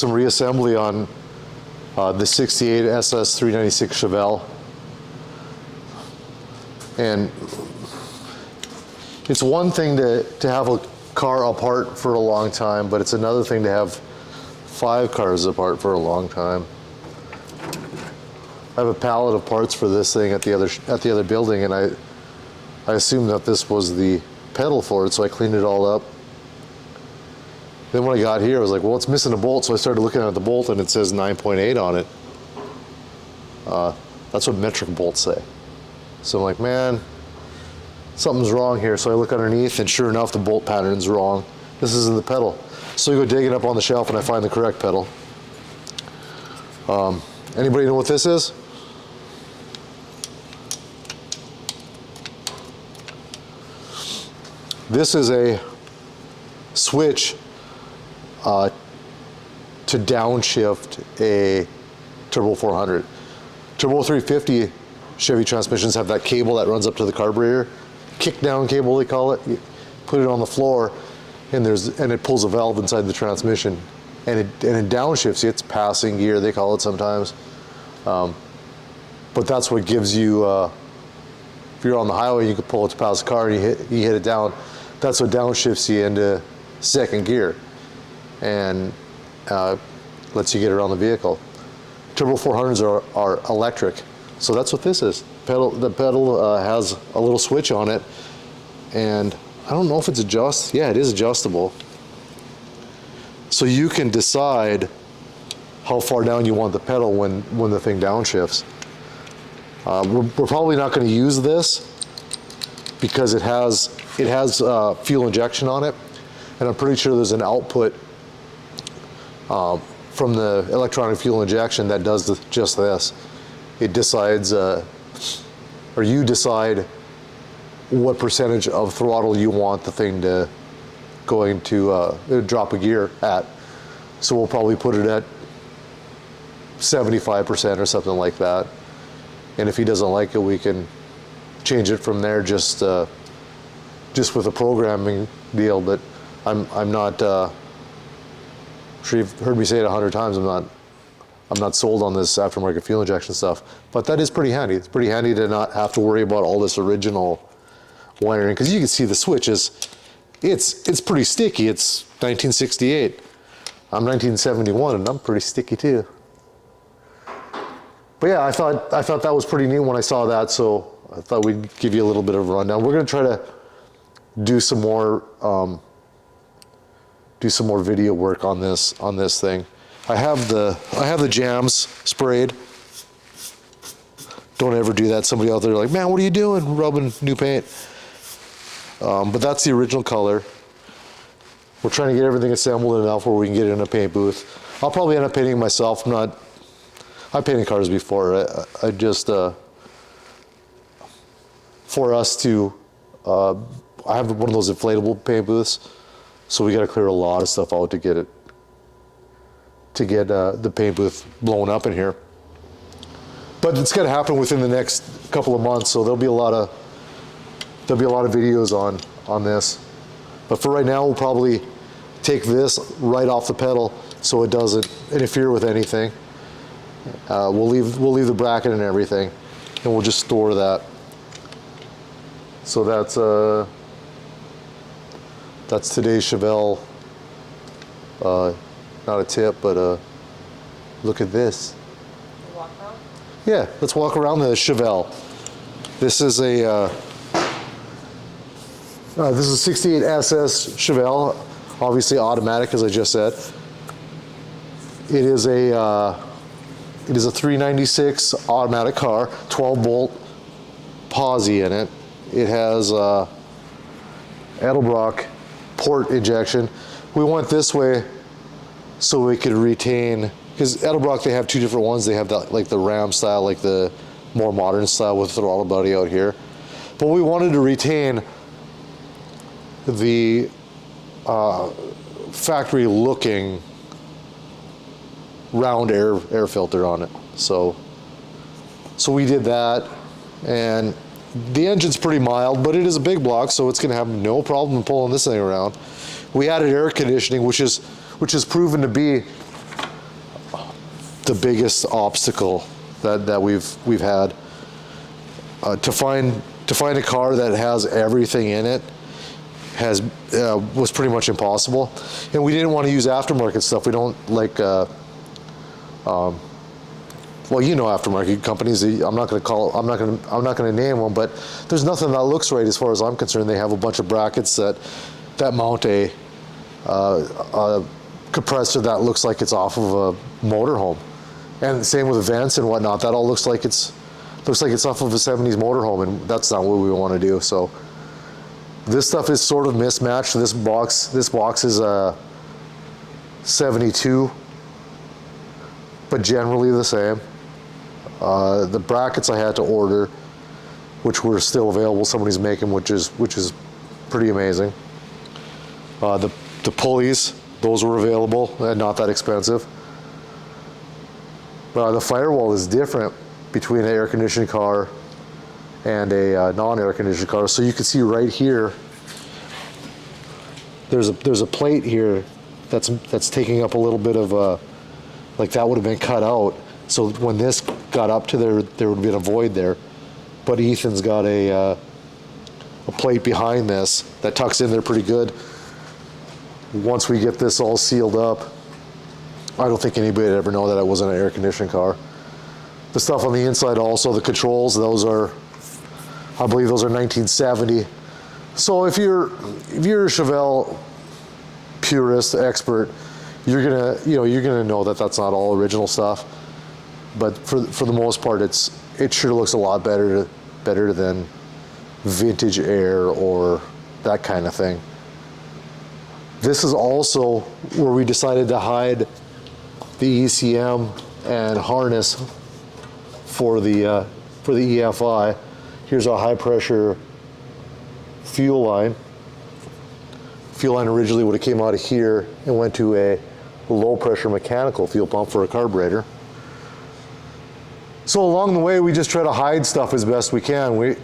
some reassembly on the 68 SS 396 Chevelle. And it's one thing to have a car apart for a long time, but it's another thing to have 5 cars apart for a long time. I have a pallet of parts for this thing at the other building, and I assumed that this was the pedal for it, so I cleaned it all up. Then when I got here, I was like, well, it's missing a bolt, so I started looking at the bolt, and it says 9.8 on it. That's what metric bolts say. So I'm like, man, something's wrong here. So I look underneath, and sure enough, the bolt pattern's wrong. This isn't the pedal. So I go digging up on the shelf, and I find the correct pedal. Anybody know what this is? This is a switch to downshift a Turbo 400. Turbo 350 Chevy transmissions have that cable that runs up to the carburetor, kick down cable they call it. You put it on the floor, and it pulls a valve inside the transmission, and it downshifts. It's passing gear they call it sometimes, but that's what gives you. If you're on the highway, you can pull it to pass a car, and you hit it down. That's what downshifts you into second gear, and lets you get around the vehicle. Turbo 400s are electric, so that's what this is. The pedal has a little switch on it, and I don't know if it's yeah, it is adjustable. So you can decide how far down you want the pedal when the thing downshifts. We're probably not going to use this because it has fuel injection on it, and I'm pretty sure there's an output from the electronic fuel injection that does just this. It decides, or you decide what percentage of throttle you want the thing to drop a gear at. So we'll probably put it at 75% or something like that. And if he doesn't like it, we can change it from there just with a programming deal. But I'm not. I'm sure you've heard me say it 100 times. I'm not sold on this aftermarket fuel injection stuff. But that is pretty handy. It's pretty handy to not have to worry about all this original wiring, because you can see the switches. It's pretty sticky. It's 1968. I'm 1971, and I'm pretty sticky too. But yeah, I thought that was pretty neat when I saw that, so I thought we'd give you a little bit of a rundown. We're going to try to do some more video work on this thing. I have the jams sprayed. Don't ever do that. Somebody out there like, man, what are you doing? Rubbing new paint. But that's the original color. We're trying to get everything assembled enough where we can get it in a paint booth. I'll probably end up painting myself. I've painted cars before. I just, for us to, I have one of those inflatable paint booths, so we got to clear a lot of stuff out to get the paint booth blown up in here. But it's got to happen within the next couple of months, so there'll be a lot of videos on this. But for right now, we'll probably take this right off the pedal so it doesn't interfere with anything. We'll leave the bracket and everything, and we'll just store that. So that's today's Chevelle. Not a tip, but look at this. Walk around? Yeah, let's walk around the Chevelle. This is a 68 SS Chevelle, obviously automatic, as I just said. It is a 396 automatic car, 12-volt posi in it. It has Edelbrock port injection. We went this way so we could retain, because Edelbrock, they have two different ones. They have that, like the Ram style, like the more modern style with the throttle body out here. But we wanted to retain the factory looking round air filter on it. So we did that, and the engine's pretty mild, but it is a big block, so it's gonna have no problem pulling this thing around. We added air conditioning, which is proven to be the biggest obstacle that we've had. To find a car that has everything in it was pretty much impossible, and we didn't want to use aftermarket stuff. We don't like. Well, you know, aftermarket companies. I'm not going to name them, but there's nothing that looks right as far as I'm concerned. They have a bunch of brackets that mount a compressor that looks like it's off of a motorhome, and same with vents and whatnot. That all looks like it's off of a 70s motorhome, and that's not what we want to do. So this stuff is sort of mismatched. This box is a 72, but generally the same. The brackets I had to order, which were still available. Somebody's making, which is pretty amazing. The pulleys, those were available and not that expensive. The firewall is different between an air conditioning car and a non-air conditioned car. So you can see right here, there's a plate here that's taking up a little bit of like that would have been cut out. So when this got up to there would have been a void there. But Ethan's got a plate behind this that tucks in there pretty good. Once we get this all sealed up, I don't think anybody would ever know that it wasn't an air conditioning car. The stuff on the inside also, the controls, those are, I believe those are 1970. So if you're a Chevelle purist, expert, you're gonna know that that's not all original stuff. But for the most part, it sure looks a lot better than vintage air or that kind of thing. This is also where we decided to hide the ECM and harness for the EFI. Here's our high pressure fuel line. Fuel line originally would have came out of here and went to a low pressure mechanical fuel pump for a carburetor. So along the way, we just try to hide stuff as best we can.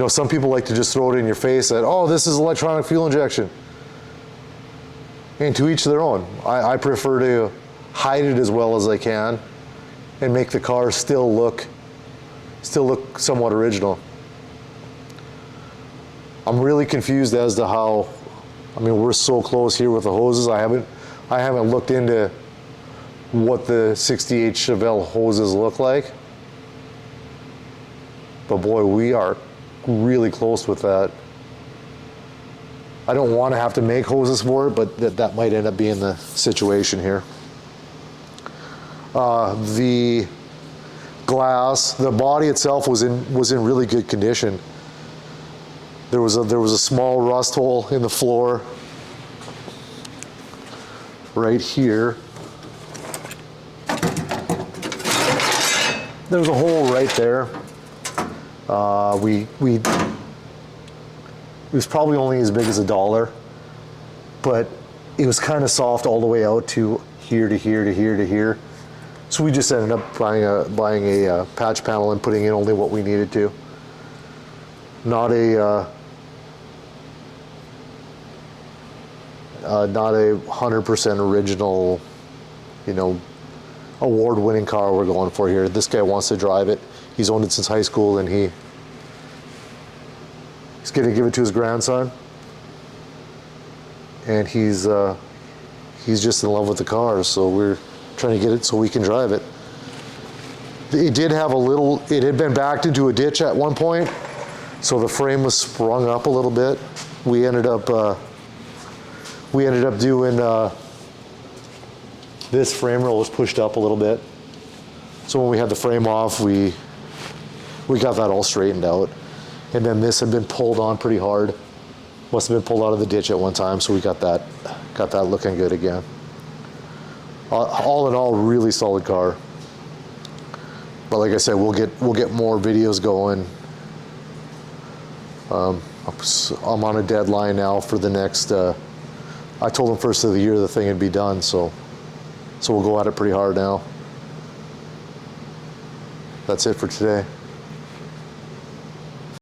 Some people like to just throw it in your face that, oh, this is electronic fuel injection. And to each their own. I prefer to hide it as well as I can and make the car still look somewhat original. I'm really confused as to how, we're so close here with the hoses. I haven't looked into what the 68 Chevelle hoses look like. But boy, we are really close with that. I don't want to have to make hoses for it, but that might end up being the situation here. The glass, the body itself was in really good condition. There was a small rust hole in the floor right here. There's a hole right there. It was probably only as big as $1, but it was kind of soft all the way out to here to here to here to here. So we just ended up buying a patch panel and putting in only what we needed to. Not a 100% original, award-winning car we're going for here. This guy wants to drive it. He's owned it since high school, and he's going to give it to his grandson. And he's just in love with the car, so we're trying to get it so we can drive it. It had been backed into a ditch at one point, so the frame was sprung up a little bit. We ended up doing this frame rail was pushed up a little bit. So when we had the frame off, we got that all straightened out. And then this had been pulled on pretty hard. Must have been pulled out of the ditch at one time, so we got that looking good again. All in all, really solid car. But like I said, we'll get more videos going. I'm on a deadline now for the next. I told them first of the year the thing would be done, so we'll go at it pretty hard now. That's it for today.